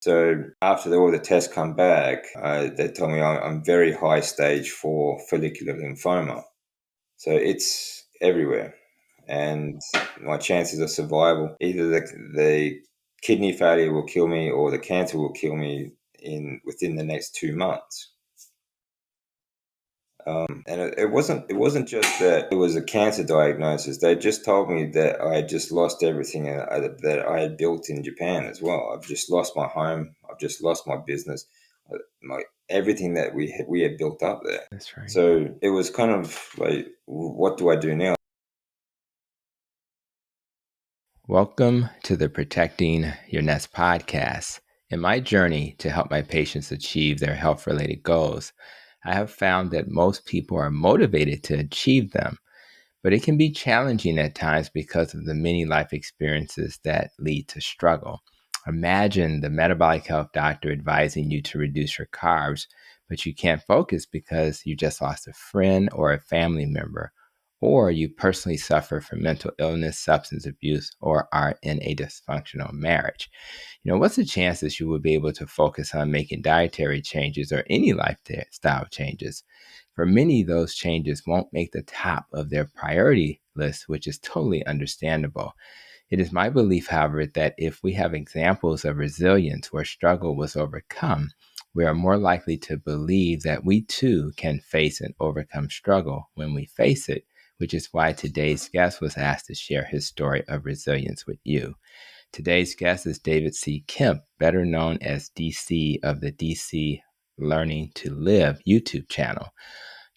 So after all the tests come back, they told me I'm very high stage 4 follicular lymphoma. So it's everywhere. And my chances of survival, either the kidney failure will kill me or the cancer will kill me within the next 2 months. And it wasn't just that it was a cancer diagnosis. They just told me that I had just lost everything that I had built in Japan as well. I've just lost my home. I've just lost my business, everything that we had built up there. That's right. So it was kind of like, what do I do now? Welcome to the Protecting Your Nest podcast. In my journey to help my patients achieve their health-related goals, I have found that most people are motivated to achieve them, but it can be challenging at times because of the many life experiences that lead to struggle. Imagine the metabolic health doctor advising you to reduce your carbs, but you can't focus because you just lost a friend or a family member, or you personally suffer from mental illness, substance abuse, or are in a dysfunctional marriage. What's the chances you will be able to focus on making dietary changes or any lifestyle changes? For many, those changes won't make the top of their priority list, which is totally understandable. It is my belief, however, that if we have examples of resilience where struggle was overcome, we are more likely to believe that we too can face and overcome struggle when we face it, which is why today's guest was asked to share his story of resilience with you. Today's guest is David C. Kemp, better known as DC of the DC Learning to Live YouTube channel.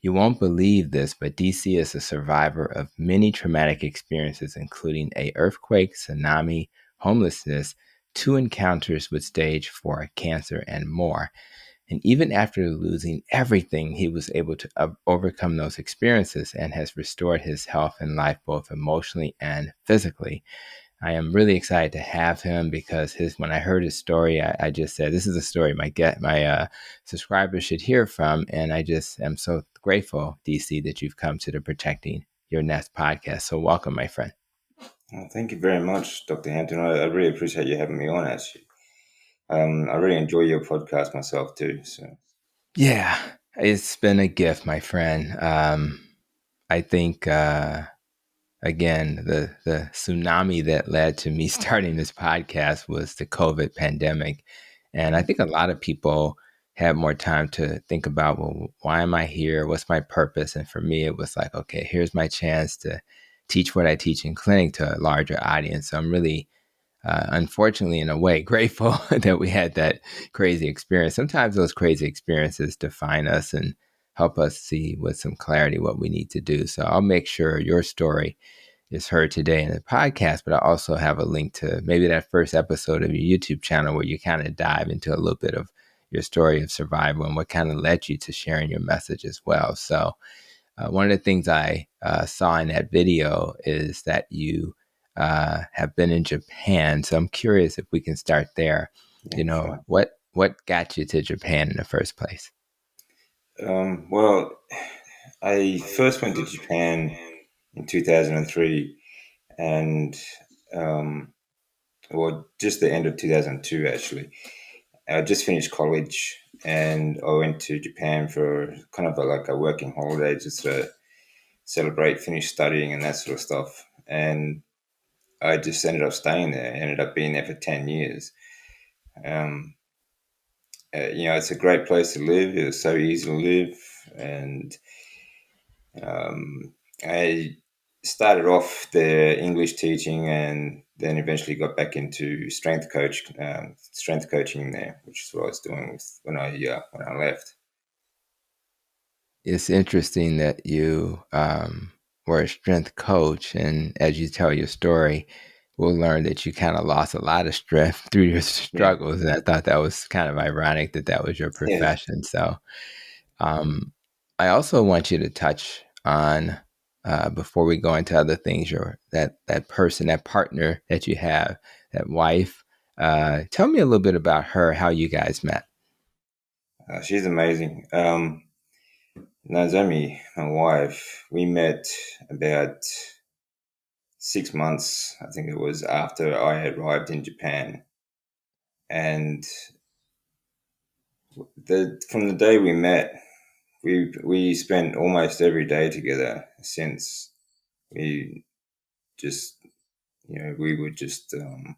You won't believe this, but DC is a survivor of many traumatic experiences, including an earthquake, tsunami, homelessness, 2 encounters with stage 4 cancer, and more. And even after losing everything, he was able to overcome those experiences and has restored his health and life both emotionally and physically. I am really excited to have him because when I heard his story, I just said, this is a story my subscribers should hear from. And I just am so grateful, DC, that you've come to the Protecting Your Nest podcast. So welcome, my friend. Well, thank you very much, Dr. Hampton. I really appreciate you having me on, actually. I really enjoy your podcast myself too. So Yeah, it's been a gift, my friend. I think, again, the tsunami that led to me starting this podcast was the COVID pandemic. And I think a lot of people had more time to think about, well, why am I here? What's my purpose? And for me, it was like, okay, here's my chance to teach what I teach in clinic to a larger audience. So I'm really, unfortunately, in a way, grateful that we had that crazy experience. Sometimes those crazy experiences define us and help us see with some clarity what we need to do. So I'll make sure your story is heard today in the podcast, but I also have a link to maybe that first episode of your YouTube channel where you kind of dive into a little bit of your story of survival and what kind of led you to sharing your message as well. So one of the things I saw in that video is that you have been in Japan. So I'm curious if we can start there. yeah, sure. What got you to Japan in the first place? Well, I first went to Japan in 2003, and just the end of 2002, actually. I just finished college, and I went to Japan for kind of like a working holiday, just to celebrate, finish studying, and that sort of stuff. And I just ended up staying there. Ended up being there for 10 years. Um, it's a great place to live. It was so easy to live, and I started off the English teaching, and then eventually got back into strength coaching there, which is what I was doing when I left. It's interesting that you were a strength coach, and as you tell your story, we'll learn that you kind of lost a lot of strength through your Yeah, struggles. And I thought that was kind of ironic that that was your yeah, profession. So um, I also want you to touch on, before we go into other things, that person, that partner that you have, that wife. Tell me a little bit about her, how you guys met. she's amazing. Nazami, my wife, we met about 6 months, I think it was, after I had arrived in Japan. And From the day we met, we spent almost every day together since. We just, we would just, I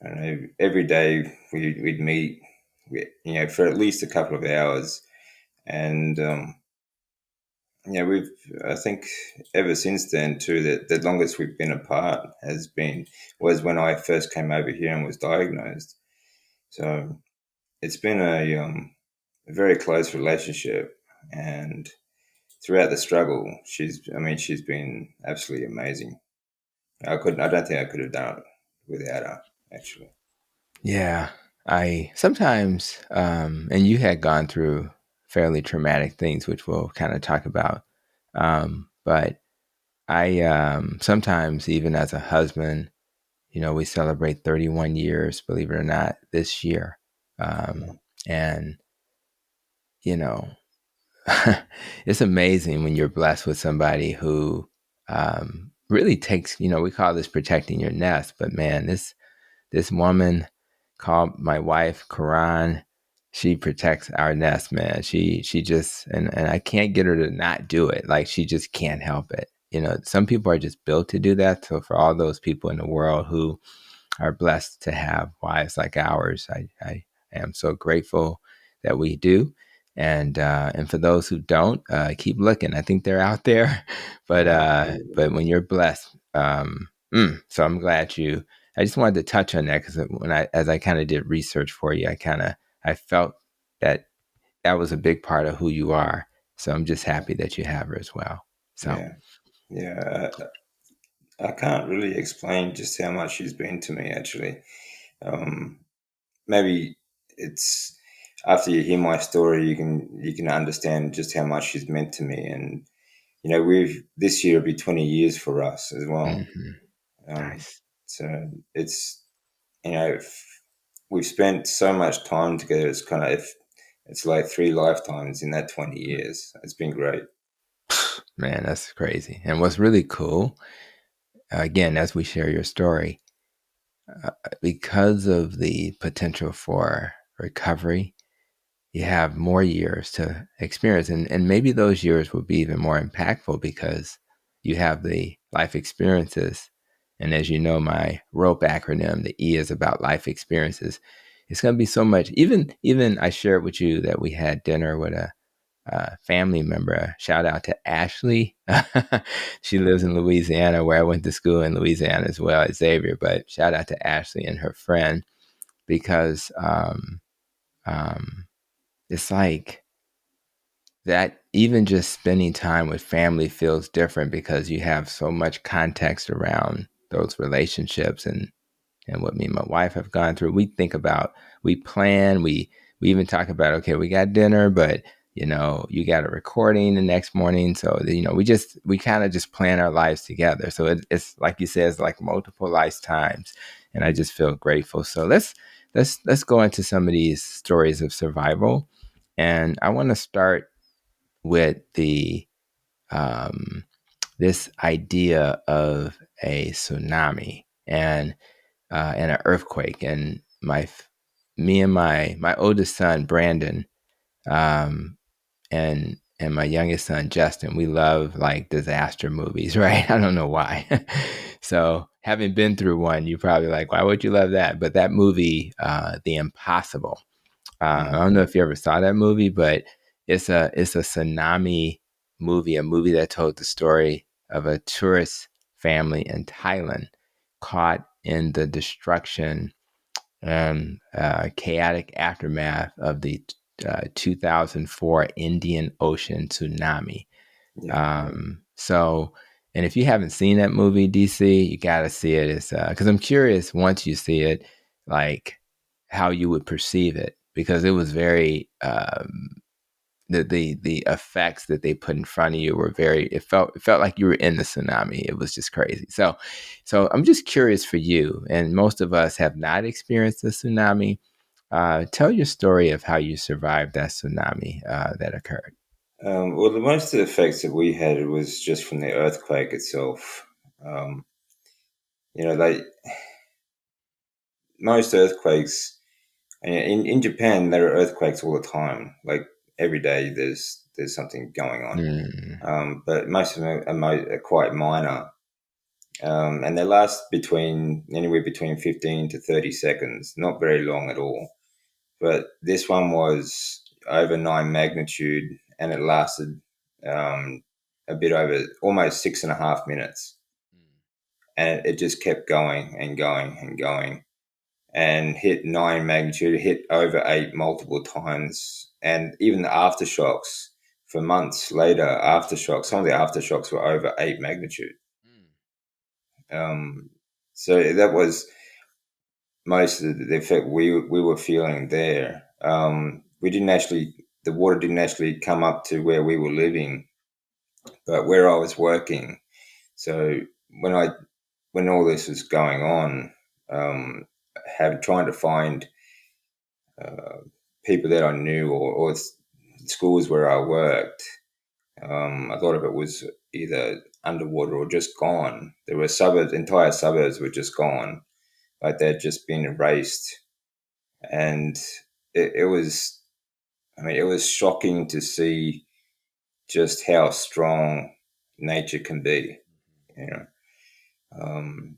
don't know, every day we'd meet, for at least a couple of hours. And, we've, I think ever since then too, that the longest we've been apart was when I first came over here and was diagnosed. So it's been a very close relationship. And throughout the struggle, she's been absolutely amazing. I don't think I could have done it without her, actually. Yeah, I sometimes, and you had gone through fairly traumatic things, which we'll kind of talk about. But I sometimes, even as a husband, we celebrate 31 years, believe it or not, this year. Yeah, And, you know, it's amazing when you're blessed with somebody who really takes, we call this protecting your nest, but man, this woman called my wife Karan. She protects our nest, man. She just and I can't get her to not do it. Like she just can't help it. Some people are just built to do that. So for all those people in the world who are blessed to have wives like ours, I am so grateful that we do. And for those who don't, keep looking. I think they're out there, yeah, but when you're blessed, so I'm glad you. I just wanted to touch on that because as I kind of did research for you, I felt that that was a big part of who you are. So I'm just happy that you have her as well. So yeah, yeah. I can't really explain just how much she's been to me, actually. Um, Maybe it's after you hear my story, you can understand just how much she's meant to me. And we've this year will be 20 years for us as well. mhm, Um, nice. so it's we've spent so much time together. It's like three lifetimes in that 20 years. It's been great. Man, that's crazy. And what's really cool, again, as we share your story, uh, because of the potential for recovery, you have more years to experience. And maybe those years will be even more impactful because you have the life experiences. And as you know, my rope acronym, the E is about life experiences. It's going to be so much. Even I shared with you that we had dinner with a family member. Shout out to Ashley. She lives in Louisiana, where I went to school in Louisiana as well as Xavier. But shout out to Ashley and her friend because um, it's like that. Even just spending time with family feels different because you have so much context around those relationships and what me and my wife have gone through. We think about, we plan, we even talk about, okay, we got dinner, but you got a recording the next morning. So, we kind of just plan our lives together. So it's like you said, it's like multiple lifetimes. And I just feel grateful. So let's go into some of these stories of survival. And I want to start with the um, this idea of a tsunami and an earthquake. And me and my oldest son Brandon, um, and my youngest son Justin, we love like disaster movies, right? I don't know why. So having been through one, you're probably like, why would you love that? But that movie, The Impossible. I Mm, don't know if you ever saw that movie, but it's a tsunami movie, a movie that told the story of a tourist family in Thailand caught in the destruction and chaotic aftermath of the 2004 Indian Ocean tsunami. yeah. So, and if you haven't seen that movie, DC, you got to see it. It's because I'm curious once you see it, like how you would perceive it, because it was very the effects that they put in front of you were very. It felt like you were in the tsunami. It was just crazy. So I'm just curious for you, and most of us have not experienced a tsunami. Tell your story of how you survived that tsunami that occurred. Well, the most of the effects that we had was just from the earthquake itself. Um, like most earthquakes, And in Japan, there are earthquakes all the time. Like every day, there's something going on. Mm. But most of them are quite minor, and they last between anywhere between 15 to 30 seconds. Not very long at all. But this one was over 9 magnitude, and it lasted a bit over almost 6.5 minutes, and it just kept going and going and going, and hit 9 magnitude, hit over 8 multiple times, and even the aftershocks for months later. Aftershocks, some of the aftershocks were over 8 magnitude. Um, so that was most of the effect we were feeling there. We didn't actually, the water didn't actually come up to where we were living, but where I was working. So when I when all this was going on, had trying to find uh, people that I knew, or schools where I worked. A lot of it was either underwater or just gone. There were suburbs, entire suburbs were just gone, like they'd just been erased. And it was, I mean, it was shocking to see just how strong nature can be. You know, um,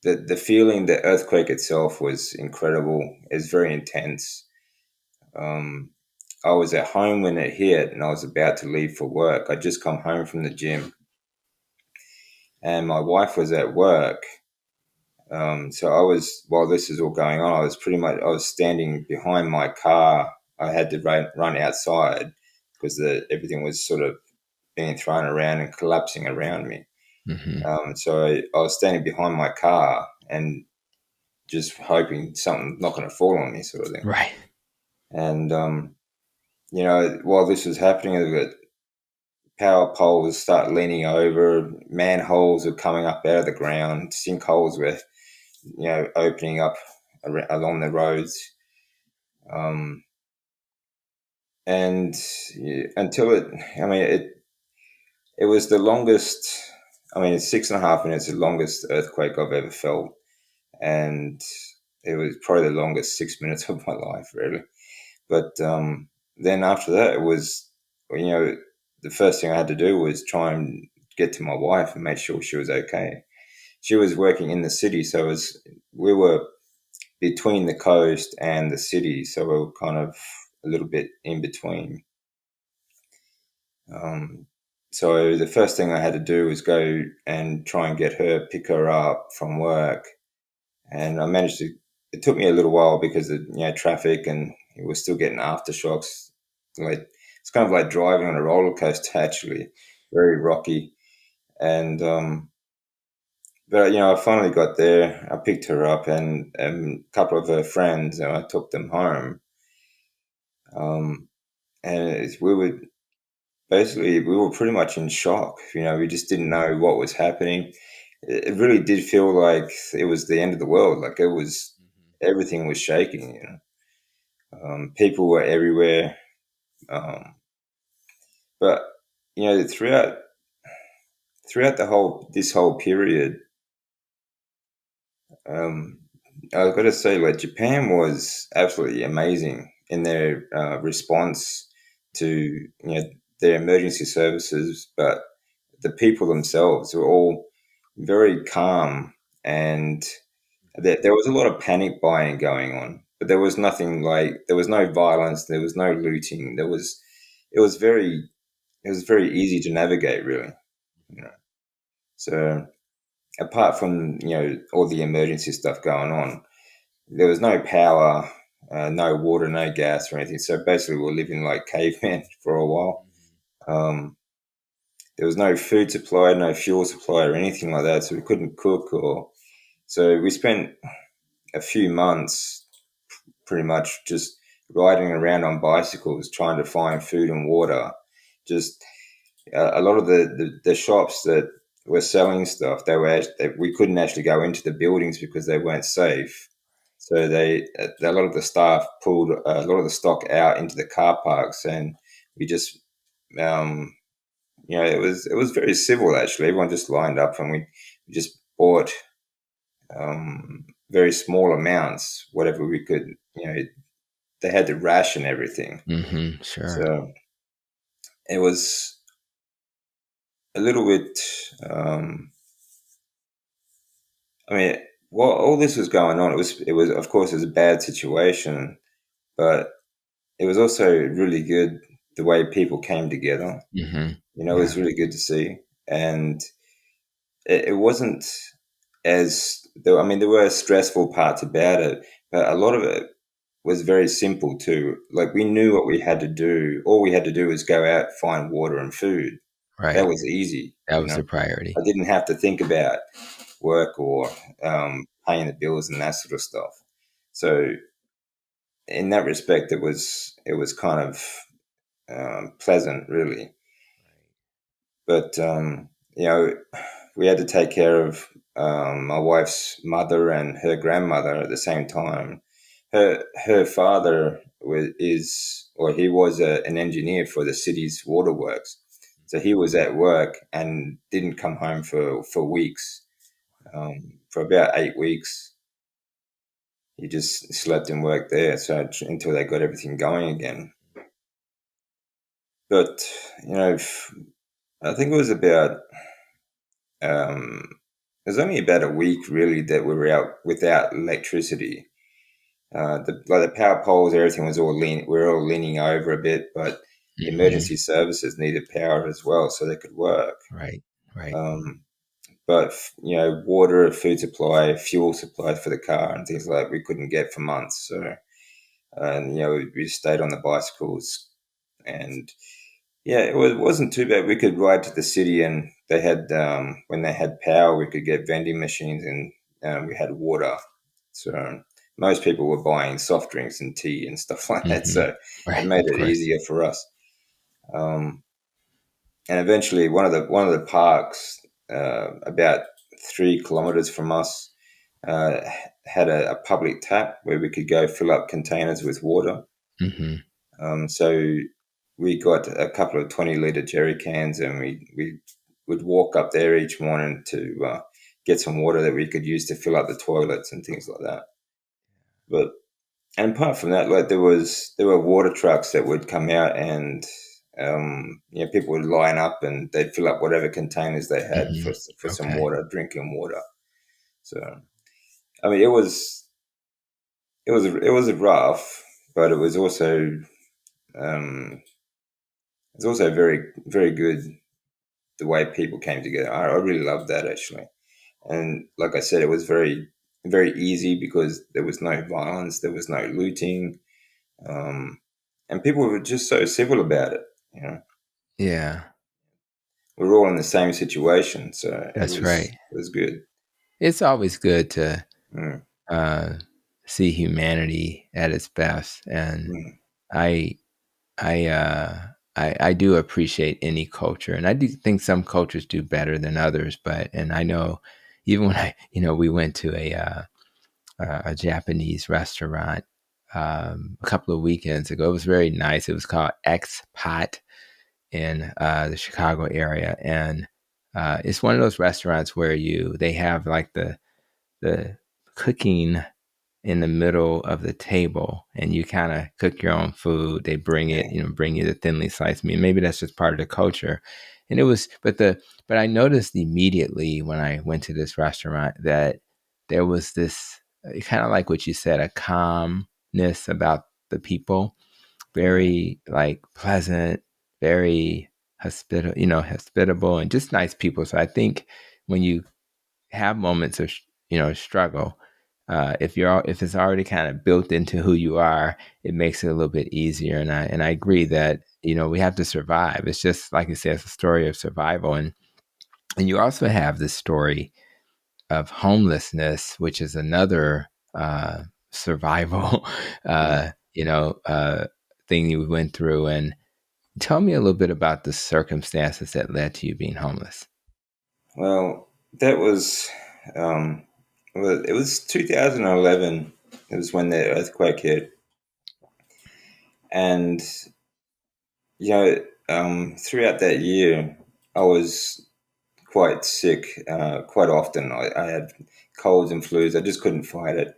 the feeling, the earthquake itself was incredible. It's very intense. Um, I was at home when it hit, and I was about to leave for work. I'd just come home from the gym, and my wife was at work. So I was, while this is all going on, I was standing behind my car. I had to run outside because everything was sort of being thrown around and collapsing around me. Mm-hmm. So I was standing behind my car and just hoping something not going to fall on me, sort of thing. Right. And while this was happening, the power poles start leaning over, manholes were coming up out of the ground, sinkholes were opening up along the roads, um, and until it was the longest. I mean, it's 6.5 minutes, the longest earthquake I've ever felt, and it was probably the longest 6 minutes of my life, really. But then after that, it was, the first thing I had to do was try and get to my wife and make sure she was okay. She was working in the city, so we were between the coast and the city, so we were kind of a little bit in between. Um, so the first thing I had to do was go and try and pick her up from work, and I managed to. It took me a little while because of traffic, and we were still getting aftershocks. Like it's kind of like driving on a roller coaster, actually, very rocky. And but I finally got there. I picked her up, and a couple of her friends, and I took them home. Um, and we were pretty much in shock. We just didn't know what was happening. It really did feel like it was the end of the world. Like it was, everything was shaking. People were everywhere. Um, but throughout this whole period, um, I've got to say, like Japan was absolutely amazing in their response to their emergency services, but the people themselves were all very calm, and there was a lot of panic buying going on, but there was nothing, like there was no violence, there was no looting, it was very easy to navigate, really. you know so apart from all the emergency stuff going on, there was no power, no water, no gas or anything, so basically we were living like cavemen for a while. um, there was no food supply, no fuel supply or anything like that, so we couldn't cook. Or so we spent a few months pretty much just riding around on bicycles trying to find food and water. Just a lot of the shops that were selling stuff, we couldn't actually go into the buildings because they weren't safe. So a lot of the staff pulled a lot of the stock out into the car parks, and we just um, it was very civil, actually. Everyone just lined up, and we just bought very small amounts, whatever we could, they had to ration everything. Sure. So it was a little bit. Um, I mean, while all this was going on, it was of course it was a bad situation, but it was also really good the way people came together. It was Yeah. really good to see, and it wasn't as though. I mean, there were stressful parts about it, but a lot of it was very simple too. Like we knew what we had to do. All we had to do was go out, find water and food. That Right. was easy. That was the priority. I didn't have to think about work or paying the bills and that sort of stuff. So in that respect, it was kind of pleasant, really. But we had to take care of my wife's mother and her grandmother at the same time. Her father he was an engineer for the city's waterworks, so he was at work and didn't come home for weeks. For about 8 weeks, he just slept and worked there, so until they got everything going again. But I think it was only about a week really that we were out without electricity. The power poles, everything was we were all leaning over a bit, but the Hmm. emergency services needed power as well so they could work. Right. Right. Um, but water, food supply, fuel supply for the car, and things like that we couldn't get for months. So, and we stayed on the bicycles, and yeah, wasn't too bad. We could ride to the city, and they had when they had power, we could get vending machines, and we had water. So most people were buying soft drinks and tea and stuff like that. Hmm. So it Right. made Of it course. easier for us. Um, and eventually, one of the parks about 3 kilometers from us uh, had a public tap where we could go fill up containers with water. Hmm. So we got a couple of 20-liter jerry cans, and we would walk up there each morning to get some water that we could use to fill up the toilets and things like that. But and apart from that, like there were water trucks that would come out, and people would line up and they'd fill up whatever containers they had Hmm. for some Okay. water, drinking water. So I mean, it was rough, but um, it was also very very good the way people came together. I really loved that actually. And like I said, it was very, very easy because there was no violence, there was no looting, and people were just so civil about it. You know, Yeah. we were all in the same situation, so it That's was right. it was good. It's always good to Mm, uh, see humanity at its best, and mm, I I uh I do appreciate any culture, and I do think some cultures do better than others. But and I know even when we went to a Japanese restaurant a couple of weekends ago. It was very nice. It was called X Pot in the Chicago area, and it's one of those restaurants where they have like the cooking in the middle of the table, and you kind of cook your own food. They yeah. bring you the thinly sliced meat. Maybe that's just part of the culture. And it was, but I noticed immediately when I went to this restaurant that there was this kind of like what you said, a calmness about the people, Yeah. very like pleasant, very hospitable, and just nice people. So I think when you have moments of struggle, if it's already kind of built into who you are, it makes it a little bit easier. And I agree that we have to survive. It's just like I said, it's a story of survival, and you also have this story of homelessness, which is another survival Mm. thing you went through. And tell me a little bit about the circumstances that led to you being homeless. Well, that was it was 2011. It was when the earthquake hit, and throughout that year, I was quite sick quite often. I had colds and flus. I just couldn't fight it,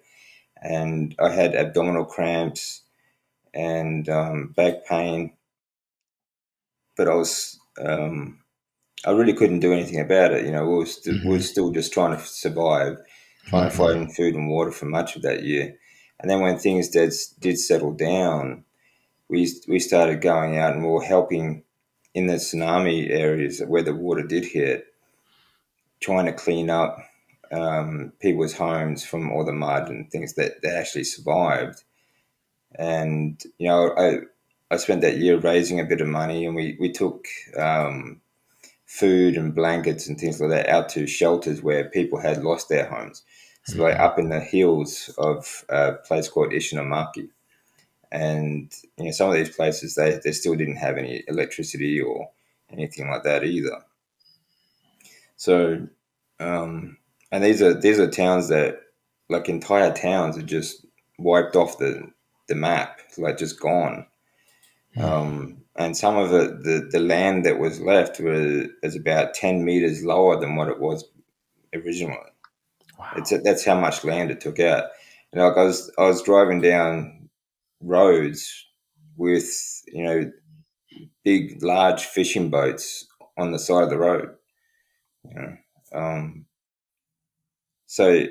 and I had abdominal cramps. and back pain. But I really couldn't do anything about it. We were Mm-hmm. still just trying to survive, trying to Mm-hmm. find food and water for much of that year. And then when things did settle down, we started going out and we were helping in the tsunami areas where the water did hit, trying to clean up people's homes from all the mud and things that actually survived. And I spent that year raising a bit of money, and we took food and blankets and things like that out to shelters where people had lost their homes. So like Mm-hmm. up in the hills of a place called Ishinomaki. And some of these places they still didn't have any electricity or anything like that either. So and these are towns that, like, entire towns are just wiped off the map, like just gone. And some of the land that was left was about 10 meters lower than what it was originally. Wow. That's how much land it took out. Like I was driving down roads with big large fishing boats on the side of the road. You know, um, so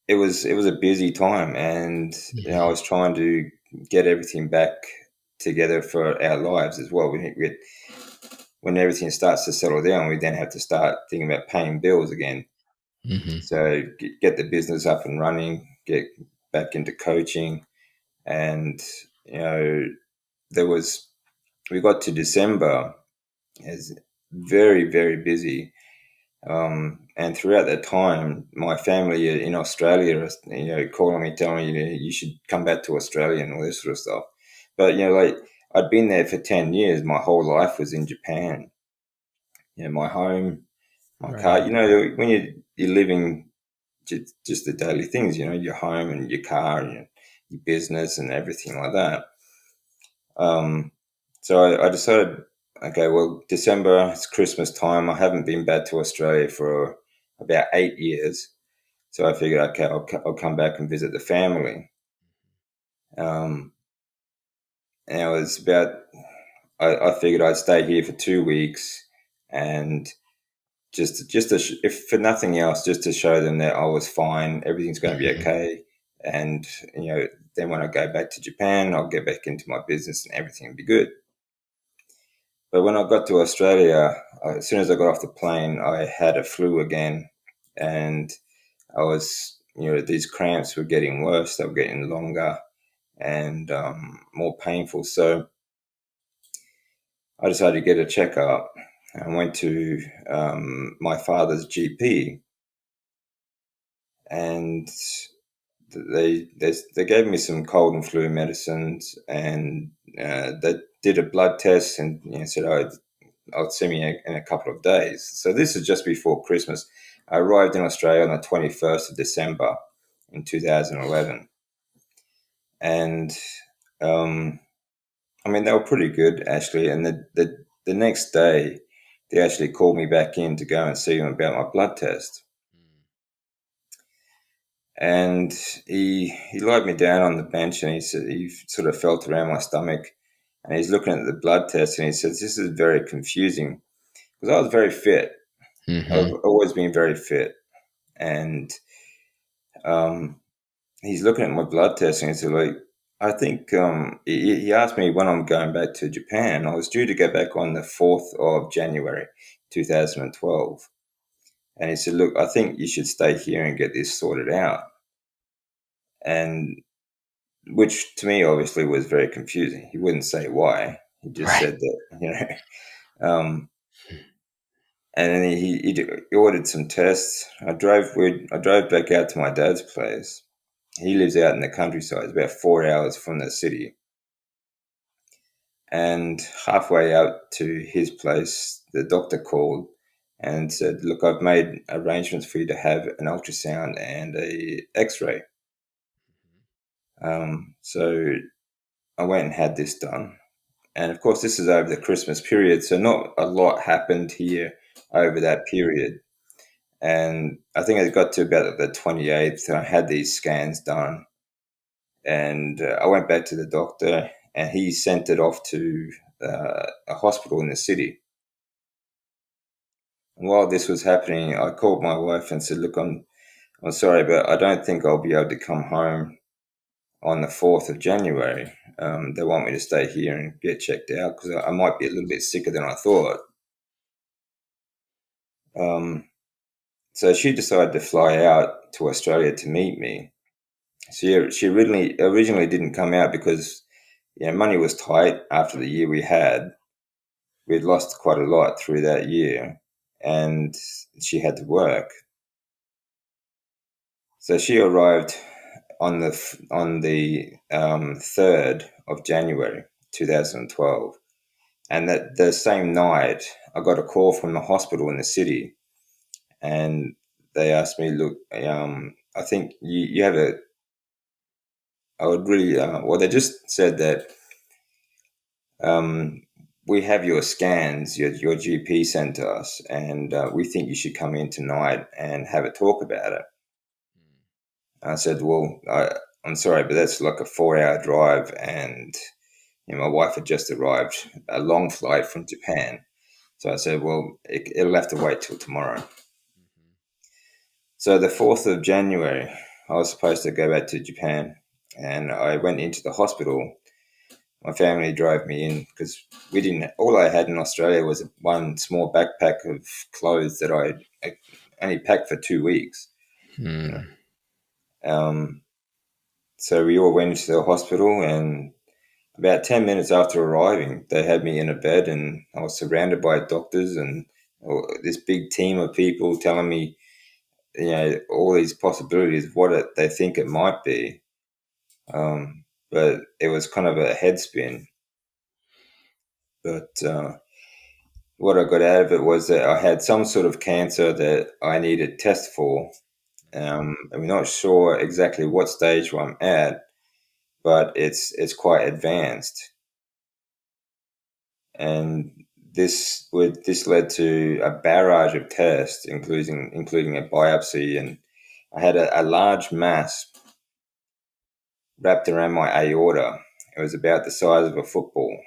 it was a busy time, and I Mm-hmm. was trying to get everything back together for our lives as well. When everything starts to settle down, we then have to start thinking about paying bills again. Mm-hmm. So get the business up and running, get back into coaching, and you know there was we got to December as very very busy. And throughout that time, my family in Australia, calling me, telling me, you should come back to Australia and all this sort of stuff. But like I'd been there for 10 years. My whole life was in Japan. My home, my car. Right. When you're living just the daily things. Your home and your car and your business and everything like that. Um, so I decided, okay, well, December, it's Christmas time. I haven't been back to Australia for about 8 years. So I figured, okay, I'll come back and visit the family. Um, and it was I figured I'd stay here for 2 weeks and if for nothing else, just to show them that I was fine, everything's going to be Mm-hmm. okay. And, then when I go back to Japan, I'll get back into my business and everything will be good. But when I got to Australia, as soon as I got off the plane, I had a flu again, and these cramps were getting worse. They were getting longer and more painful. So I decided to get a checkup. I went to my father's GP, and they gave me some cold and flu medicines, and they did a blood test and said, "Oh, I'll see me in a couple of days." So this is just before Christmas. I arrived in Australia on the 21st of December in 2011. And um, I mean, they were pretty good, actually. And the next day, they actually called me back in to go and see him about my blood test. And he laid me down on the bench, and he said, he sort of felt around my stomach, and he's looking at the blood test, and he says, "This is very confusing," because I was very fit. Mm-hmm. I've always been very fit. And um, he's looking at my blood test, and he said, like, I think he asked me when I'm going back to Japan. I was due to go back on the 4th of January 2012. And he said, "Look, I think you should stay here and get this sorted out." And which to me obviously was very confusing. He wouldn't say why. He just Right. said that. And then he ordered some tests. I drove back out to my dad's place. He lives out in the countryside. It's about 4 hours from the city. And halfway out to his place, the doctor called and said, "Look, I've made arrangements for you to have an ultrasound and a X-ray." So I went and had this done. And of course, this is over the Christmas period, so not a lot happened here over that period. And I think I got to about the 28th, and I had these scans done. And I went back to the doctor, and he sent it off to a hospital in the city. And while this was happening, I called my wife and said, "Look, I'm sorry, but I don't think I'll be able to come home on the 4th of January. They want me to stay here and get checked out because I might be a little bit sicker than I thought." So she decided to fly out to Australia to meet me. She originally didn't come out because money was tight after the year we had. We'd lost quite a lot through that year, and she had to work. So she arrived on the 3rd of January 2012, and that the same night I got a call from the hospital in the city, and they asked me, "Look, I think you have a." I would really well. They just said that um, we have your scans. Your GP sent to us, and we think you should come in tonight and have a talk about it. I said, "Well, I'm sorry, but that's like a 4-hour drive, and my wife had just arrived, a long flight from Japan." So I said, "Well, it'll have to wait till tomorrow." So the 4th of January, I was supposed to go back to Japan, and I went into the hospital. My family drove me in because we didn't. All I had in Australia was one small backpack of clothes that I only packed for 2 weeks. You know. So we all went into the hospital, and about 10 minutes after arriving, they had me in a bed, and I was surrounded by doctors and this big team of people telling me, all these possibilities of what they think it might be. But it was kind of a head spin. But what I got out of it was that I had some sort of cancer that I needed test for. I'm not sure exactly what stage I'm at, but it's quite advanced. And this led to a barrage of tests, including a biopsy, and I had a large mass wrapped around my aorta. It was about the size of a football.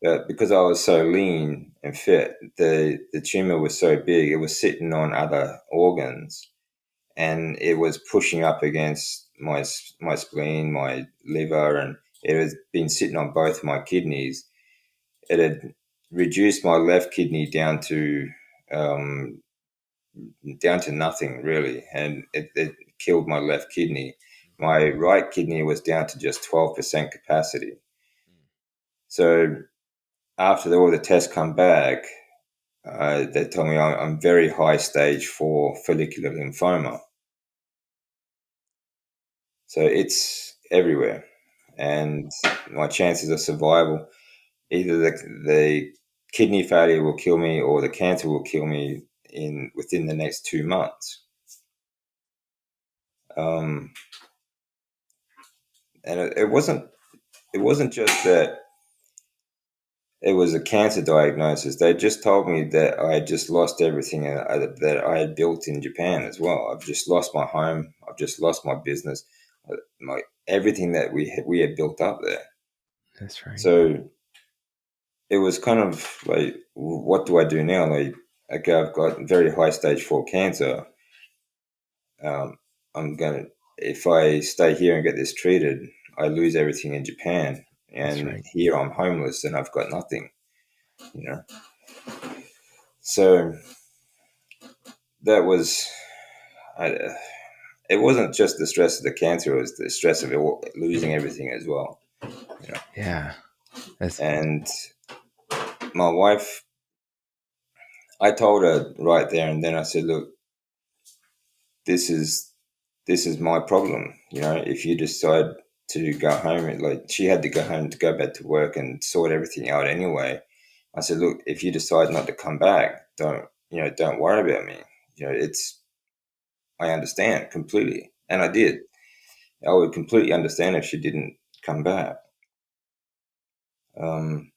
But because I was so lean and fit, the tumor was so big, it was sitting on other organs, and it was pushing up against my spleen, my liver, and it had been sitting on both my kidneys. It had reduced my left kidney um, down to nothing really, and it killed my left kidney. My right kidney was down to just 12% capacity. So after all the tests come back, they told me I'm very high stage 4 follicular lymphoma. So it's everywhere, and my chances of survival, either the kidney failure will kill me or the cancer will kill me within the next 2 months. Um, and it wasn't just that it was a cancer diagnosis. They just told me that I had just lost everything that I had built in Japan as well. I've just lost my home. I've just lost my business, my everything that we had built up there. That's right. So it was kind of like, what do I do now? Like, okay, I've got very high stage 4 cancer. If I stay here and get this treated, I lose everything in Japan, That's and right. here I'm homeless and I've got nothing, you know. So that was, I, it wasn't just the stress of the cancer; it was the stress of losing everything as well, you know. Yeah. That's And my wife, I told her right there and then. I said, "Look, this is this is my problem. If you decide to go home," like she had to go home to go back to work and sort everything out anyway. I said, "Look, if you decide not to come back, don't worry about me. I understand completely." And I did. I would completely understand if she didn't come back. Um,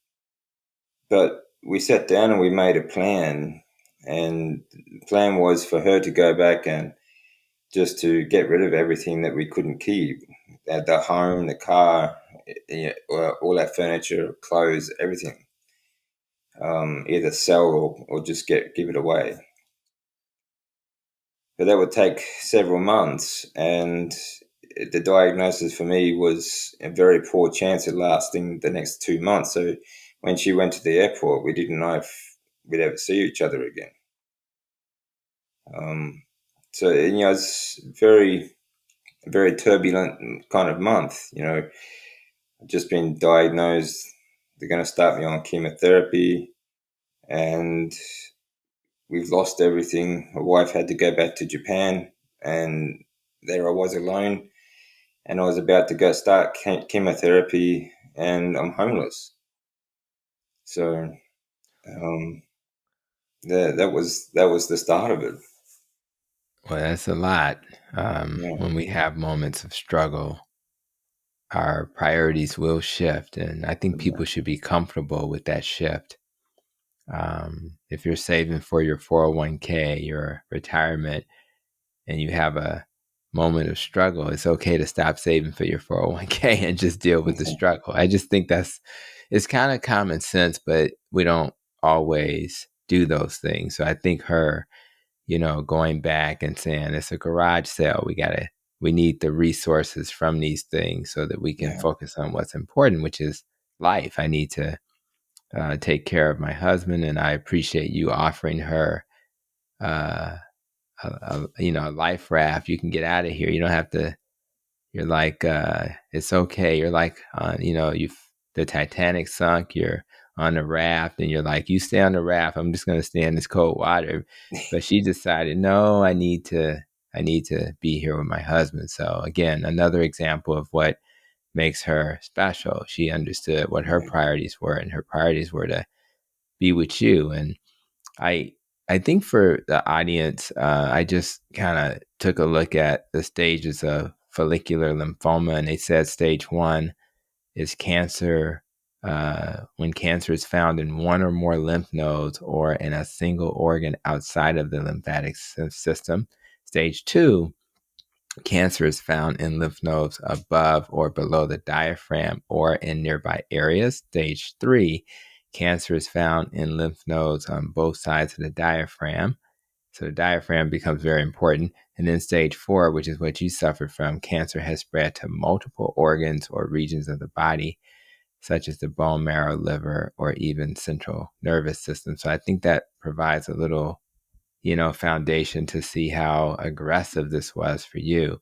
but we sat down and we made a plan, and the plan was for her to go back and just to get rid of everything that we couldn't keep, the home, the car, all our furniture, clothes, everything, either sell or just give it away. But that would take several months, and the diagnosis for me was a very poor chance of lasting the next 2 months. So when she went to the airport, we didn't know if we'd ever see each other again. So it's very turbulent kind of month. I've just been diagnosed. They're going to start me on chemotherapy, and we've lost everything. My wife had to go back to Japan, and there I was alone. And I was about to go start chemotherapy, and I'm homeless. So um, that was the start of it. Well, that's a lot. Yeah, When we have moments of struggle, our priorities will shift. And I think yeah, people should be comfortable with that shift. If you're saving for your 401k, your retirement, and you have a moment of struggle, it's okay to stop saving for your 401k and just deal with the struggle. I just think it's kind of common sense, but we don't always do those things. So I think her, going back and saying it's a garage sale, we need the resources from these things so that we can yeah, focus on what's important, which is life. I need to take care of my husband, and I appreciate you offering her uh, a life raft. You can get out of here. You don't have to. You're like, it's okay. You're like, you the Titanic sunk. You're on the raft, and you're like, you stay on the raft. I'm just gonna stay in this cold water. But she decided, no, I need to be here with my husband. So again, another example of what makes her special. She understood what her yeah, priorities were, and her priorities were to be with you. And I I think for the audience, I just kind of took a look at the stages of follicular lymphoma, and they said stage one is cancer. When cancer is found in one or more lymph nodes or in a single organ outside of the lymphatic system. Stage two, cancer is found in lymph nodes above or below the diaphragm or in nearby areas. Stage three, cancer is found in lymph nodes on both sides of the diaphragm. So the diaphragm becomes very important. And then stage four, which is what you suffered from, cancer has spread to multiple organs or regions of the body, such as the bone marrow, liver, or even central nervous system. So I think that provides a little, foundation to see how aggressive this was for you.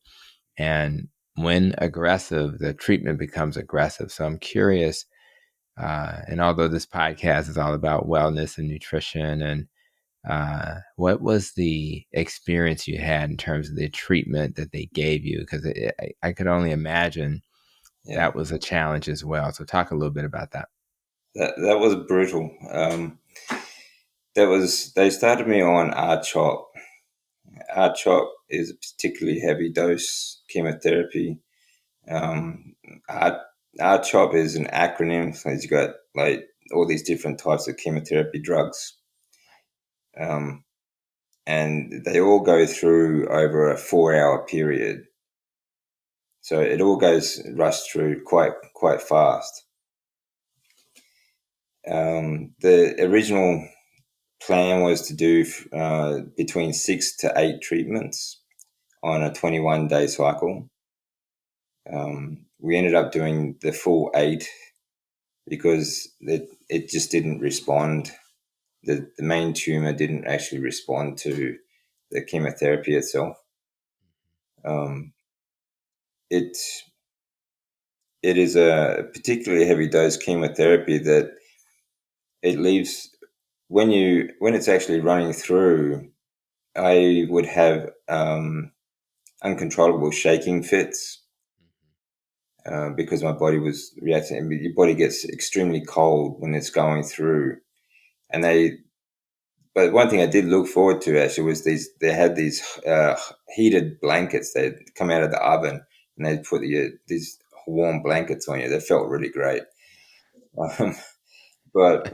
And when aggressive, the treatment becomes aggressive. So I'm curious, and although this podcast is all about wellness and nutrition, and what was the experience you had in terms of the treatment that they gave you? Because I could only imagine yeah. that was a challenge as well. So talk a little bit about that. That was brutal. They started me on R-CHOP. R-CHOP is a particularly heavy dose chemotherapy. R R-CHOP is an acronym. So it's got like all these different types of chemotherapy drugs, um, and they all go through over a 4 hour period. So it all goes rushed through quite fast. The original plan was to do between 6 to 8 treatments on a 21-day cycle. We ended up doing the full 8 because it just didn't respond. The main tumor didn't actually respond to the chemotherapy itself. Um, it it is a particularly heavy dose chemotherapy that it leaves when it's actually running through. I would have uncontrollable shaking fits because my body was reacting. Your body gets extremely cold when it's going through, and they. But one thing I did look forward to actually was these. They had these heated blankets. They'd come out of the oven, and they'd put these warm blankets on you. They felt really great. Um, but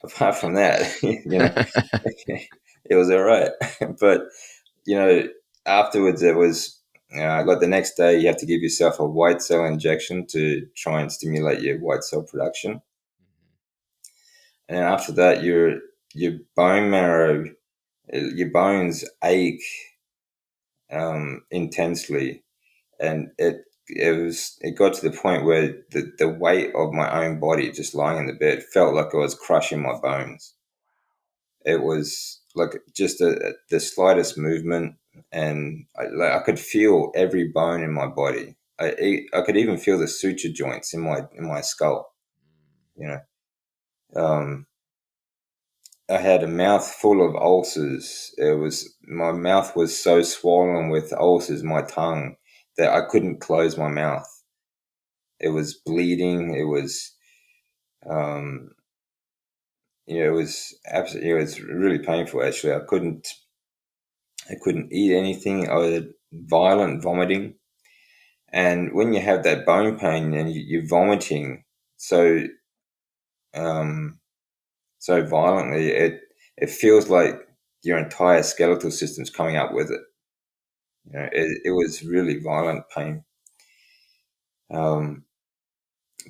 apart from that, it was all right. But you know, afterwards, it was. Like the next day, you have to give yourself a white cell injection to try and stimulate your white cell production. And then after that, your bone marrow, your bones ache intensely, and it got to the point where the weight of my own body just lying in the bed felt like I was crushing my bones. It was like just the slightest movement, and I could feel every bone in my body. I could even feel the suture joints in my skull. You know, um, I had a mouth full of ulcers. My mouth was so swollen with ulcers, my tongue, that I couldn't close my mouth. It was bleeding. Um, it was absolutely, it was really painful. Actually, I couldn't eat anything. I had violent vomiting, and when you have that bone pain and you're vomiting so um, so violently, it feels like your entire skeletal system's coming up with it. It was really violent pain, um,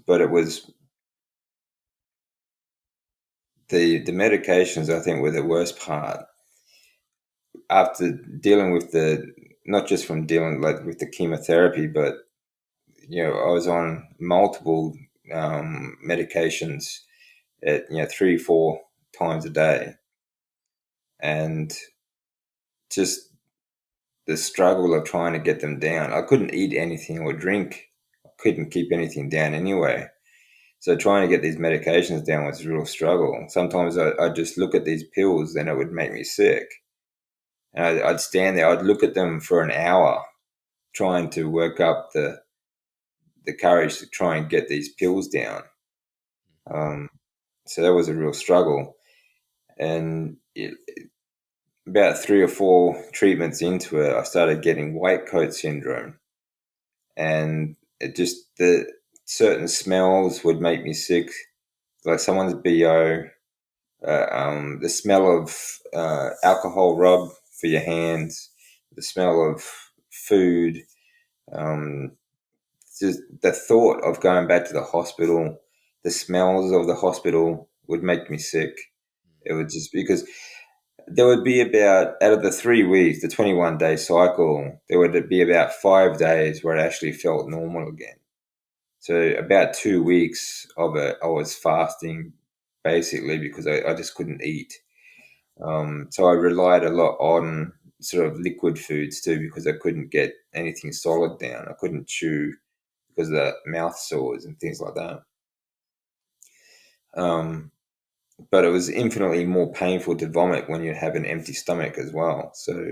but it was the medications. I think were the worst part. After dealing with the not just from dealing like with the chemotherapy, but I was on multiple medications at 3 4 times a day, and just the struggle of trying to get them down. I couldn't eat anything or drink. I couldn't keep anything down anyway. So trying to get these medications down was a real struggle. Sometimes I'd just look at these pills and it would make me sick. And I'd stand there, I'd look at them for an hour trying to work up the courage to try and get these pills down. Um, so that was a real struggle. And about 3 or 4 treatments into it, I started getting white coat syndrome. And it just, the certain smells would make me sick, like someone's BO, the smell of alcohol rub for your hands, the smell of food, um, just the thought of going back to the hospital, the smells of the hospital would make me sick. It would just because there would be about out of the 3 weeks, the 21-day cycle, there would be about 5 days where it actually felt normal again. So about 2 weeks of it, I was fasting basically because I just couldn't eat. So I relied a lot on sort of liquid foods too because I couldn't get anything solid down. I couldn't chew because of the mouth sores and things like that. Um, but it was infinitely more painful to vomit when you have an empty stomach as well. So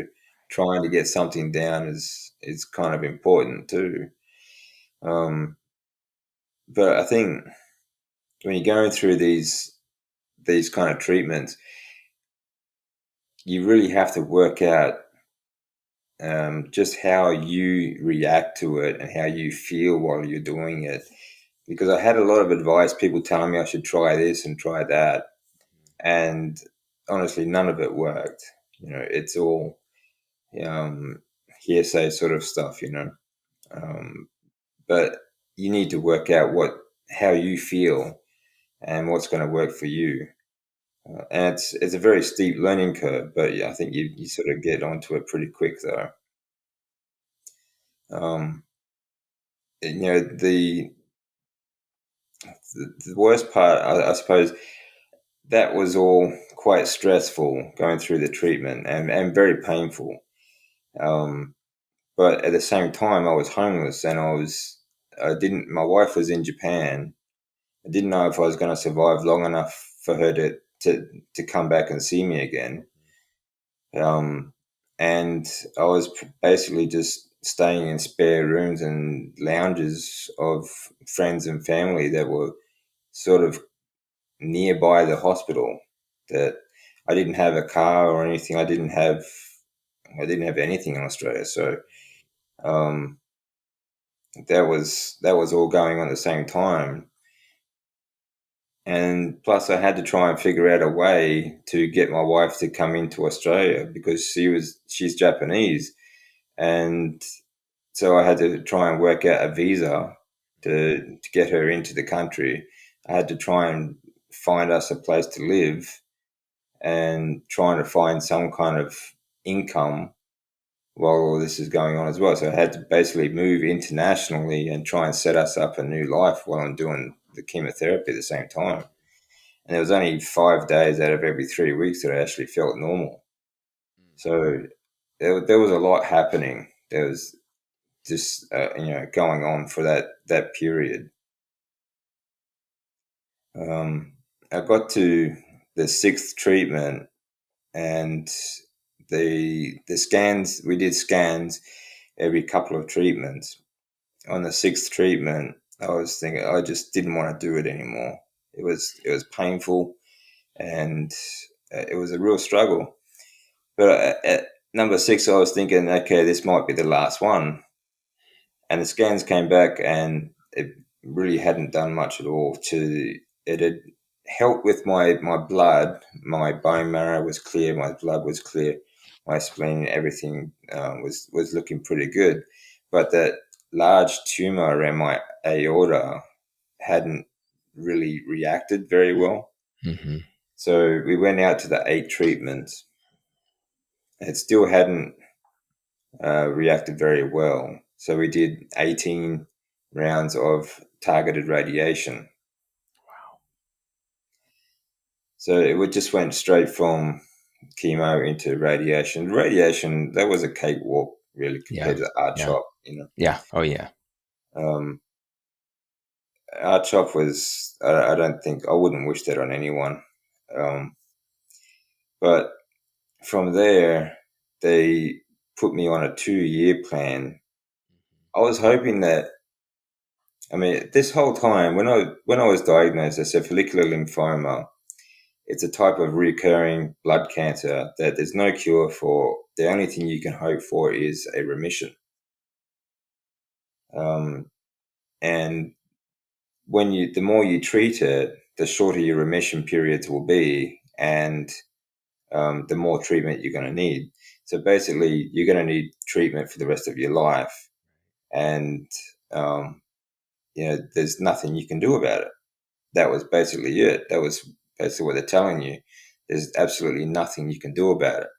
trying to get something down is kind of important too. Um, but I think when you're going through these kind of treatments, you really have to work out just how you react to it and how you feel while you're doing it. Because I had a lot of advice, people telling me I should try this and try that, and honestly, none of it worked. It's all um, hearsay sort of stuff. Um, but you need to work out how you feel and what's going to work for you. And it's a very steep learning curve, but yeah, I think you sort of get onto it pretty quick though. Um, the worst part, I suppose, that was all quite stressful going through the treatment and very painful. Um, but at the same time, I was homeless and my wife was in Japan. I didn't know if I was going to survive long enough for her to come back and see me again. And I was basically just staying in spare rooms and lounges of friends and family that were sort of nearby the hospital. That I didn't have a car or anything. I didn't have anything in Australia. So um, that was all going on at the same time. And plus, I had to try and figure out a way to get my wife to come into Australia because she's Japanese, and so I had to try and work out a visa to get her into the country. I had to try and find us a place to live and trying to find some kind of income while all this is going on as well. So I had to basically move internationally and try and set us up a new life while I'm doing the chemotherapy at the same time. And it was only 5 days out of every 3 weeks that I actually felt normal. So there was a lot happening. There was just going on for that period. I got to the sixth treatment, and the scans, we did scans every couple of treatments. On the sixth treatment, I was thinking I just didn't want to do it anymore. It was painful, and it was a real struggle. But at number six, I was thinking, okay, this might be the last one. And the scans came back, and it really hadn't done much at all. It had helped with my blood. My bone marrow was clear. My blood was clear. My spleen, everything was looking pretty good. But that large tumor around my aorta hadn't really reacted very well. Mm-hmm. So we went out to the 8 treatments. It still hadn't reacted very well. So we did 18 rounds of targeted radiation. So just went straight from chemo into radiation. Radiation, that was a cakewalk, really, compared Yeah. to the art Yeah. chop. Yeah. Oh, yeah. Um, art chop was, I don't think, I wouldn't wish that on anyone. Um, but from there, they put me on a 2-year plan. I was hoping that, I mean, this whole time when I was diagnosed, I said follicular lymphoma. It's a type of recurring blood cancer that there's no cure for. The only thing you can hope for is a remission. And the more you treat it, the shorter your remission periods will be, and the more treatment you're going to need. So basically, you're going to need treatment for the rest of your life, and um, there's nothing you can do about it. That was basically it. That was basically what they're telling you. There's absolutely nothing you can do about it.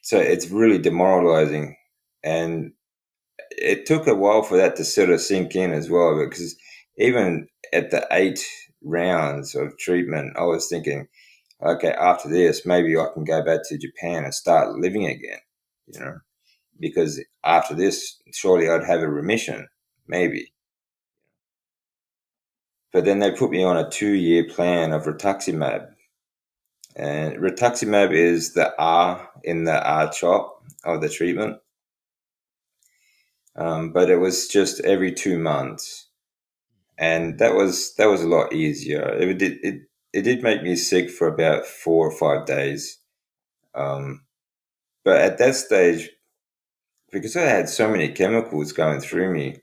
So it's really demoralizing, and it took a while for that to sort of sink in as well. Because even at the 8 rounds of treatment, I was thinking, okay, after this, maybe I can go back to Japan and start living again. Because after this, surely I'd have a remission, maybe. But then they put me on a 2-year plan of rituximab. And rituximab is the R in the R chop of the treatment. But it was just every 2 months. And that was a lot easier. It did make me sick for about 4 or 5 days. But at that stage, because I had so many chemicals going through me,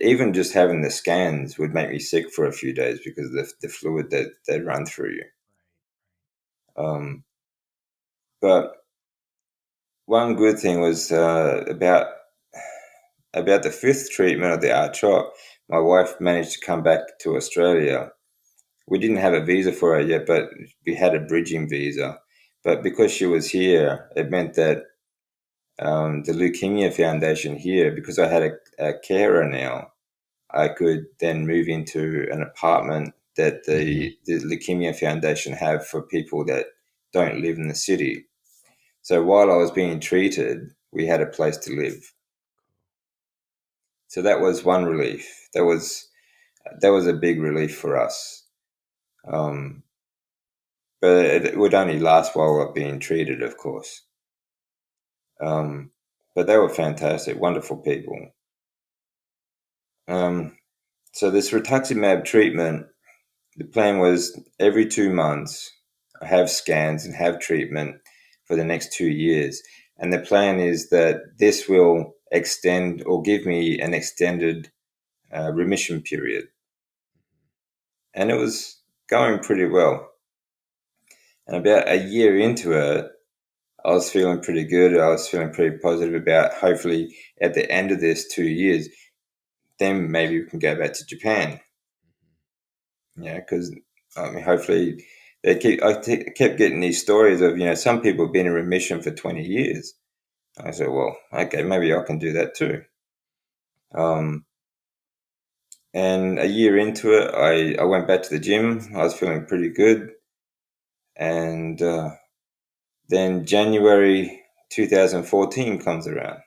even just having the scans would make me sick for a few days because of the fluid that they run through you. But one good thing was about the 5th treatment of the art chop, my wife managed to come back to Australia. We didn't have a visa for her yet, but we had a bridging visa. But because she was here, it meant that the Leukemia Foundation here, because I had a carer now, I could then move into an apartment that the Leukemia Foundation have for people that don't live in the city. So while I was being treated, we had a place to live. So that was one relief. That was a big relief for us. Um, but it would only last while we're being treated, of course. But they were fantastic, wonderful people. So this rituximab treatment, the plan was every 2 months, have scans and have treatment for the next 2 years. And the plan is that this will extend or give me an extended remission period. And it was going pretty well. And about a year into it, I was feeling pretty good. I was feeling pretty positive about hopefully at the end of this 2 years, then maybe we can go back to Japan. Yeah, because I mean, hopefully kept getting these stories of some people have been in remission for 20 years. I said, well, okay, maybe I can do that too. Um, and a year into it, I went back to the gym. I was feeling pretty good, and then January 2014 comes around,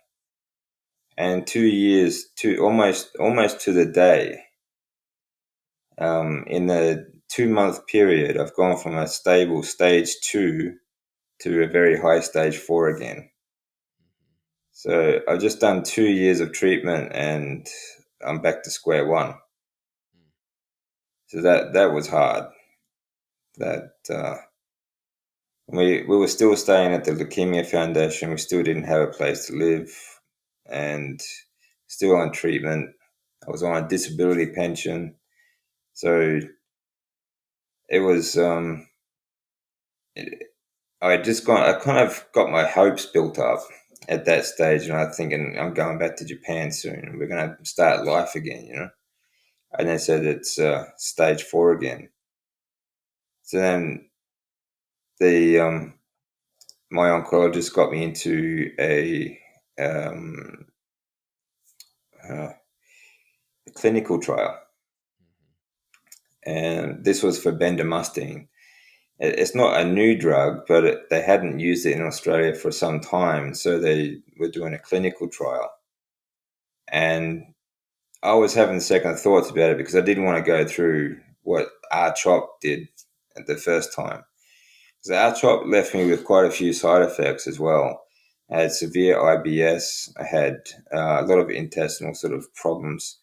and 2 years to almost to the day. In the 2 month period, I've gone from a stable stage 2 to a very high stage 4 again. So I've just done 2 years of treatment and I'm back to square one. So that was hard. That we were still staying at the Leukemia Foundation. We still didn't have a place to live, and still on treatment. I was on a disability pension, so it was. I kind of got my hopes built up at that stage, and I'm thinking I'm going back to Japan soon. We're going to start life again. And they said it's stage 4 again. So then the my oncologist got me into um, uh, a clinical trial, and this was for bendamustine. It's not a new drug, but they hadn't used it in Australia for some time, so they were doing a clinical trial. And I was having second thoughts about it because I didn't want to go through what R-CHOP did at the first time. So R-CHOP left me with quite a few side effects as well. I had severe IBS. I had a lot of intestinal sort of problems.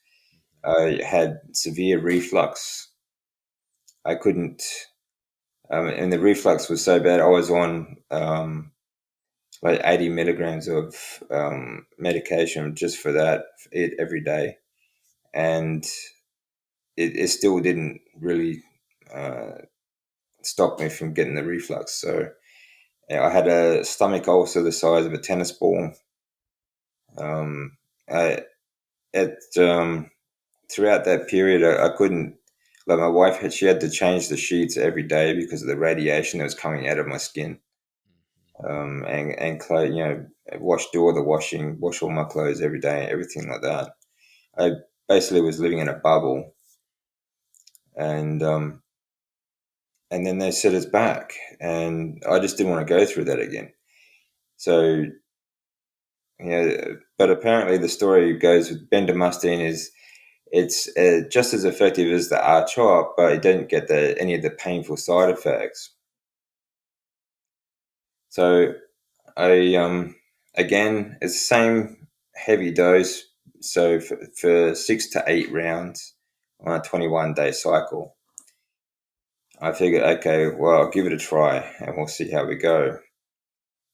I had severe reflux. I couldn't, and the reflux was so bad. I was on like 80 milligrams of medication just for that, every day, and it still didn't really stop me from getting the reflux. So I had a stomach ulcer the size of a tennis ball. I, at Throughout that period, I couldn't. Like my wife she had to change the sheets every day because of the radiation that was coming out of my skin. And clothes, do all the washing, wash all my clothes every day, everything like that. I basically was living in a bubble, and then they set us back, and I just didn't want to go through that again. So but apparently the story goes with bendamustine is it's just as effective as the R-CHOP, but it didn't get any of the painful side effects. So I again, it's the same heavy dose. So for 6 to 8 rounds on a 21-day cycle, I figured, okay, well, I'll give it a try and we'll see how we go.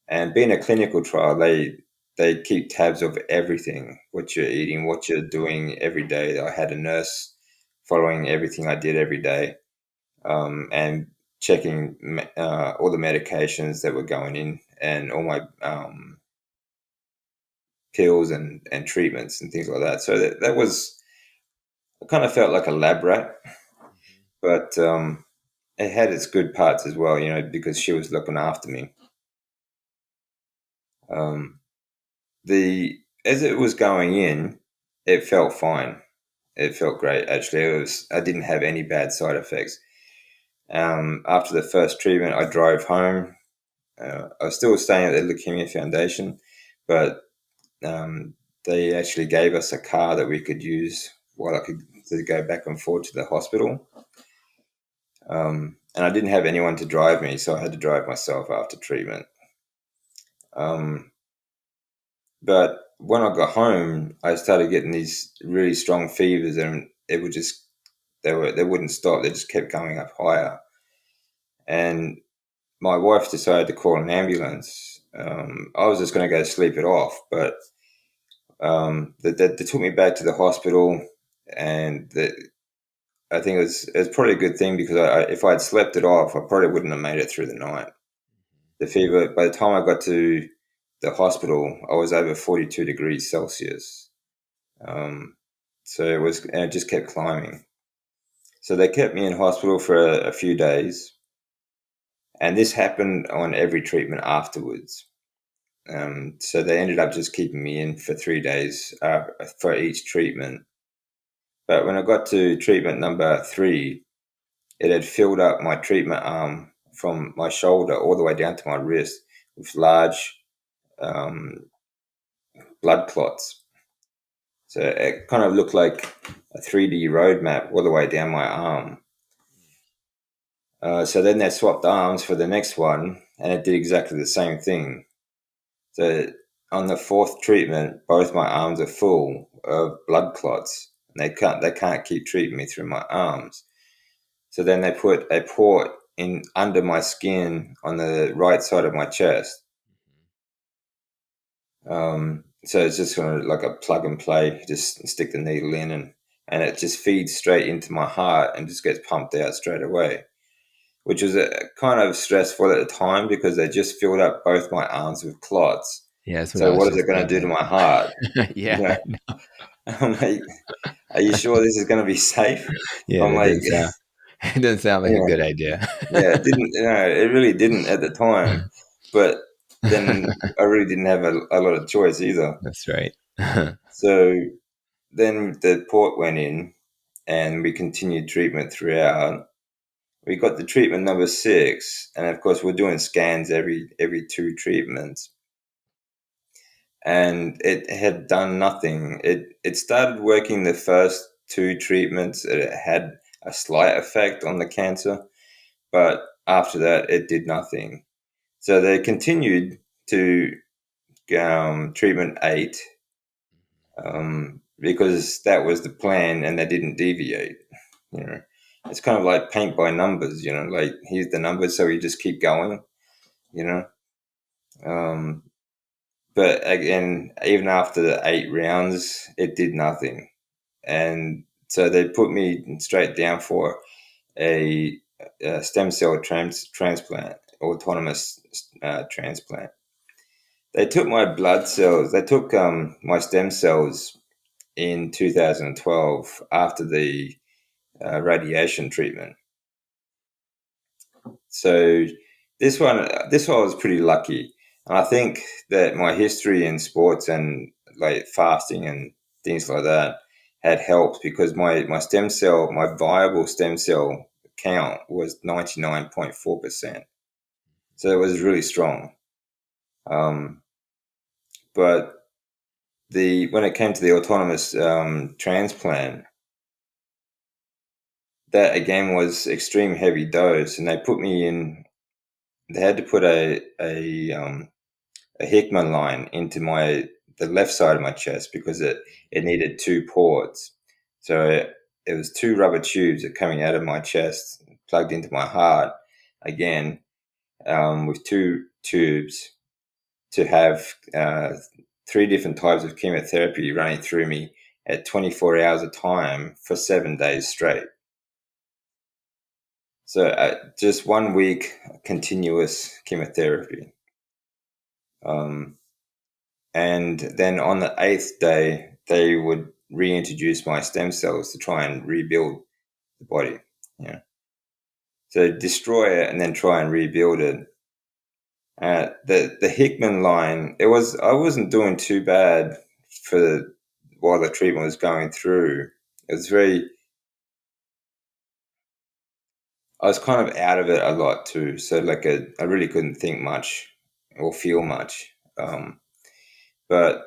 And being a clinical trial, they keep tabs of everything, what you're eating, what you're doing every day. I had a nurse following everything I did every day, and checking all the medications that were going in and all my pills and treatments and things like that. So that was, I kind of felt like a lab rat, but it had its good parts as well, because she was looking after me. Um, the As it was going in, it felt fine. It felt great, actually. I didn't have any bad side effects. After the first treatment, I drove home. I was still staying at the Leukemia Foundation, but they actually gave us a car that we could use while I could to go back and forth to the hospital. And I didn't have anyone to drive me, so I had to drive myself after treatment. But when I got home, I started getting these really strong fevers, and it would just they wouldn't stop. They just kept going up higher. And my wife decided to call an ambulance. I was just going to go sleep it off, but they took me back to the hospital, and I think it was probably a good thing because if I had slept it off, I probably wouldn't have made it through the night. the fever. By the time I got to the hospital, I was over 42 degrees Celsius. So and it just kept climbing. So they kept me in hospital for a few days, and this happened on every treatment afterwards. So they ended up just keeping me in for 3 days for each treatment. But when I got to treatment number 3, it had filled up my treatment arm from my shoulder all the way down to my wrist with large um, blood clots. So it kind of looked like a 3D road map all the way down my arm. So then they swapped arms for the next one, and it did exactly the same thing. So on the 4th treatment, both my arms are full of blood clots, and they can't keep treating me through my arms. So then they put a port in under my skin on the right side of my chest. So it's just kind of like a plug and play. Just stick the needle in, and it just feeds straight into my heart and just gets pumped out straight away, which was kind of stressful at the time because they just filled up both my arms with clots. Yeah, that's what I So was what is just it going to do to thinking. my heart? You Yeah, know, I know. I'm like, are you sure this is going to be safe? Yeah, I'm that like, doesn't sound it doesn't sound like a yeah, good idea. yeah, it didn't, it really didn't at the time. But then I really didn't have a lot of choice either. That's right. So then the port went in and we continued treatment throughout. We got the treatment number 6, and of course we're doing scans every 2 treatments, and it had done nothing. It started working the first 2 treatments. It had a slight effect on the cancer, but after that it did nothing. So they continued to treatment 8, because that was the plan, and they didn't deviate. You know, it's kind of like paint by numbers. Like here's the numbers, so you just keep going. You know, um, but again, even after the 8 rounds, it did nothing, and so they put me straight down for a stem cell transplant, autonomous transplant. They took my blood cells. They took my stem cells in 2012 after the radiation treatment. So this one was pretty lucky, and I think that my history in sports and like fasting and things like that had helped because my viable stem cell count was 99.4%. So it was really strong. Um, but when it came to the autonomous transplant, that again was extreme heavy dose, and they put me in. They had to put a Hickman line into the left side of my chest because it needed 2 ports. So it was 2 rubber tubes that coming out of my chest, plugged into my heart again, with 2 tubes to have 3 different types of chemotherapy running through me at 24 hours a time for 7 days straight. So just 1 week continuous chemotherapy. And then on the 8th day, they would reintroduce my stem cells to try and rebuild the body. Yeah. So destroy it and then try and rebuild it. The Hickman line, I wasn't doing too bad while the treatment was going through. It was I was kind of out of it a lot too. So like I really couldn't think much or feel much. But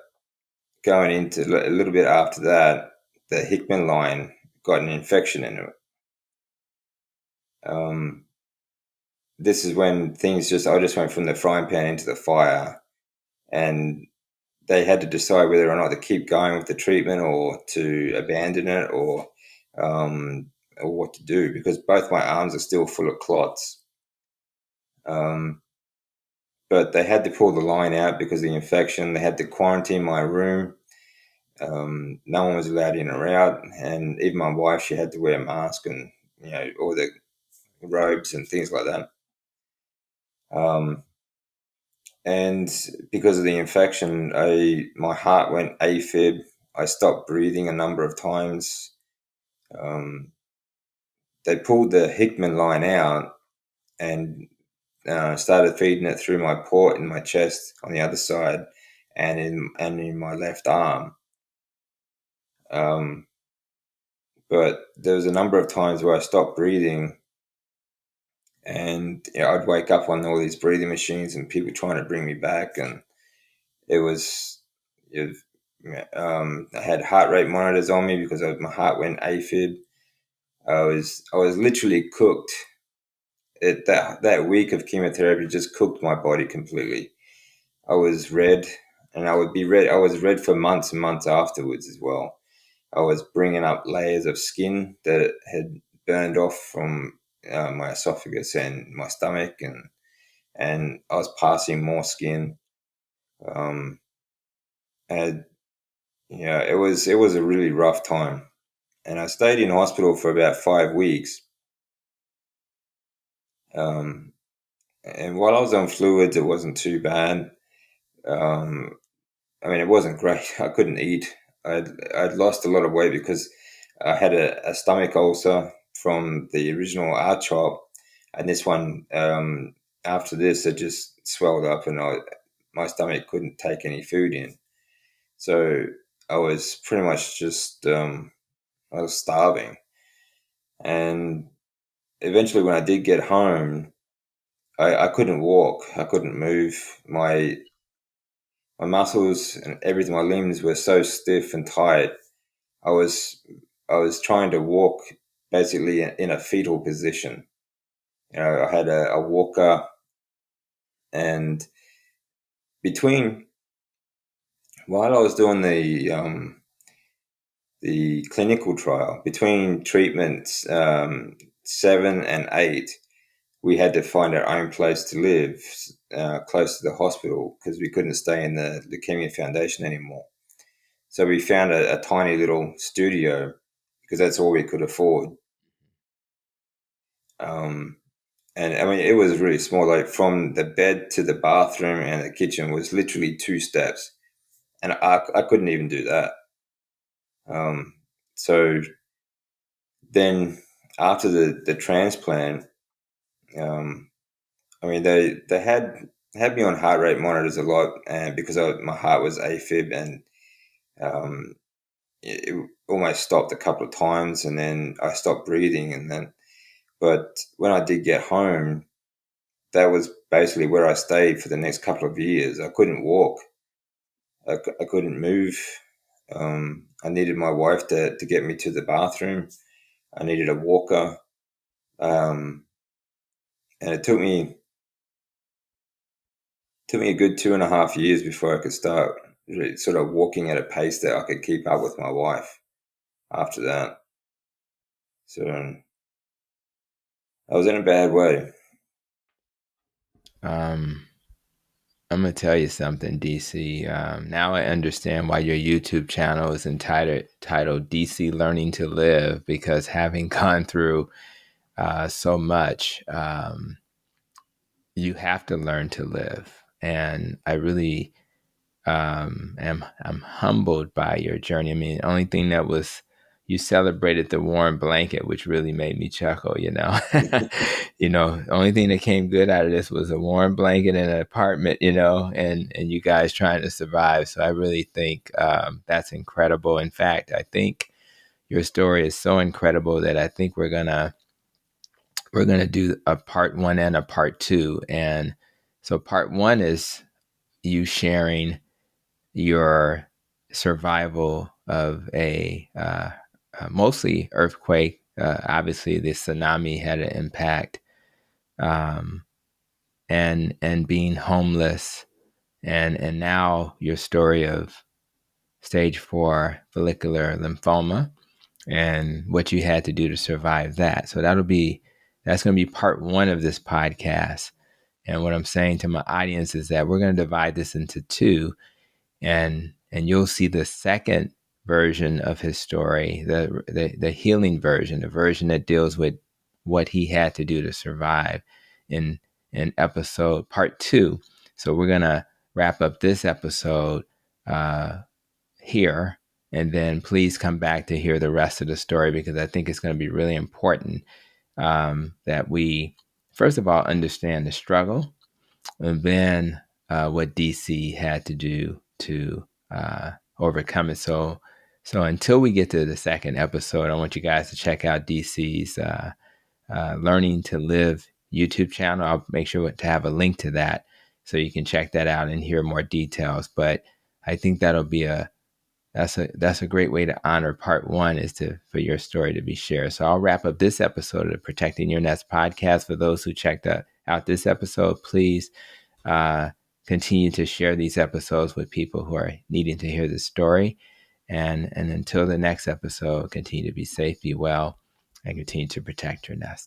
going into a little bit after that, the Hickman line got an infection in it. Um, this is when I just went from the frying pan into the fire, and they had to decide whether or not to keep going with the treatment or to abandon it or what to do because both my arms are still full of clots. But they had to pull the line out because of the infection. They had to quarantine my room. No one was allowed in or out, and even my wife, she had to wear a mask and all the robes and things like that. And because of the infection, my heart went AFib. I stopped breathing a number of times. Um, they pulled the Hickman line out and started feeding it through my port in my chest on the other side, and in my left arm. Um, but there was a number of times where I stopped breathing, and I'd wake up on all these breathing machines and people trying to bring me back, and it was, it, I had heart rate monitors on me because my heart went AFib. I was literally cooked. That week of chemotherapy just cooked my body completely. I was red, and I would be red. I was red for months and months afterwards as well. I was bringing up layers of skin that had burned off from my esophagus and my stomach, and I was passing more skin. Um, and yeah, it was a really rough time, and I stayed in hospital for about 5 weeks. Um, and while I was on fluids, it wasn't too bad. Um, I mean, it wasn't great. I couldn't eat. I'd lost a lot of weight because I had a stomach ulcer from the original art chop, and this one, after this, it just swelled up, and my stomach couldn't take any food in. So I was pretty much just I was starving, and eventually, when I did get home, I couldn't walk. I couldn't move. My muscles and everything, my limbs were so stiff and tight. I was I was trying to walk basically in a fetal position. I had a walker, and between while I was doing the clinical trial, between treatments 7 and 8, we had to find our own place to live close to the hospital because we couldn't stay in the Leukemia Foundation anymore. So we found a tiny little studio because that's all we could afford. Um, and I mean, it was really small. Like from the bed to the bathroom and the kitchen was literally 2 steps, and I couldn't even do that. Um, so then after the transplant, um, I mean, they had me on heart rate monitors a lot, and because my heart was AFib, and um, it almost stopped a couple of times, and then I stopped breathing, and then. But when I did get home, that was basically where I stayed for the next couple of years. I couldn't walk. I couldn't move. I needed my wife to get me to the bathroom. I needed a walker. Um, and it took me a good 2.5 years before I could start really sort of walking at a pace that I could keep up with my wife after that. So I was in a bad way. Um, I'm gonna tell you something, DC. Now I understand why your YouTube channel is titled DC Learning to Live, because having gone through so much, you have to learn to live. And I really I'm humbled by your journey. I mean, the only thing that was, you celebrated the warm blanket, which really made me chuckle. The only thing that came good out of this was a warm blanket in an apartment. And you guys trying to survive. So I really think that's incredible. In fact, I think your story is so incredible that I think we're gonna do a part one and a part two. And so part one is you sharing your survival of a mostly earthquake. Obviously, the tsunami had an impact, um, and being homeless, and now your story of stage 4 follicular lymphoma and what you had to do to survive that. So that's going to be part one of this podcast. And what I'm saying to my audience is that we're going to divide this into two, and you'll see the second version of his story, the healing version, the version that deals with what he had to do to survive in episode part 2. So we're going to wrap up this episode here. And then please come back to hear the rest of the story, because I think it's going to be really important that we, first of all, understand the struggle, and then what DC had to do to overcome it. So until we get to the second episode, I want you guys to check out DC's Learning to Live YouTube channel. I'll make sure to have a link to that so you can check that out and hear more details. But I think that'll be that's a great way to honor part one, is for your story to be shared. So I'll wrap up this episode of the Protecting Your Nest podcast. For those who checked out this episode, please continue to share these episodes with people who are needing to hear this story. And until the next episode, continue to be safe, be well, and continue to protect your nest.